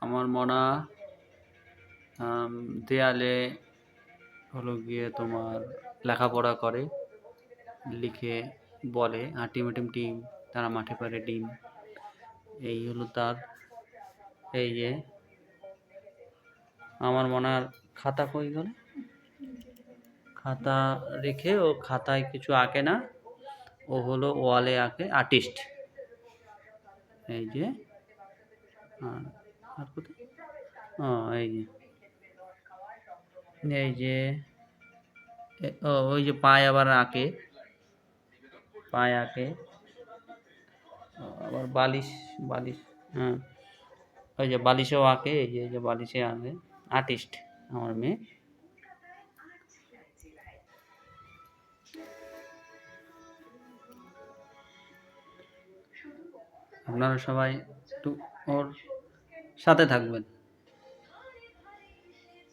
আমার মনা দেয়ালে হলো গিয়ে তোমার লেখাপড়া করে, লিখে বলে টিম টিম টিম, তারা মাঠে পারে ডিম। এই হলো তার। এই যে আমার মনার খাতা কই গেল, খাতা রেখে ও খাতায় কিছু আঁকে না, ও হলো ওয়ালে আঁকে, আর্টিস্ট। এই যে আর কোথায়, এই যে এই যে ওই যে পায়ে আবার আঁকে, পায়ে আঁকে, আবার বালিশ, বালিশ, হ্যাঁ ওই যে বালিশেও আঁকে, এই যে বালিশে আঁকে, আর্টিস্ট আমার মেয়ে। আপনারা সবাই একটু ওর সাথে থাকবেন।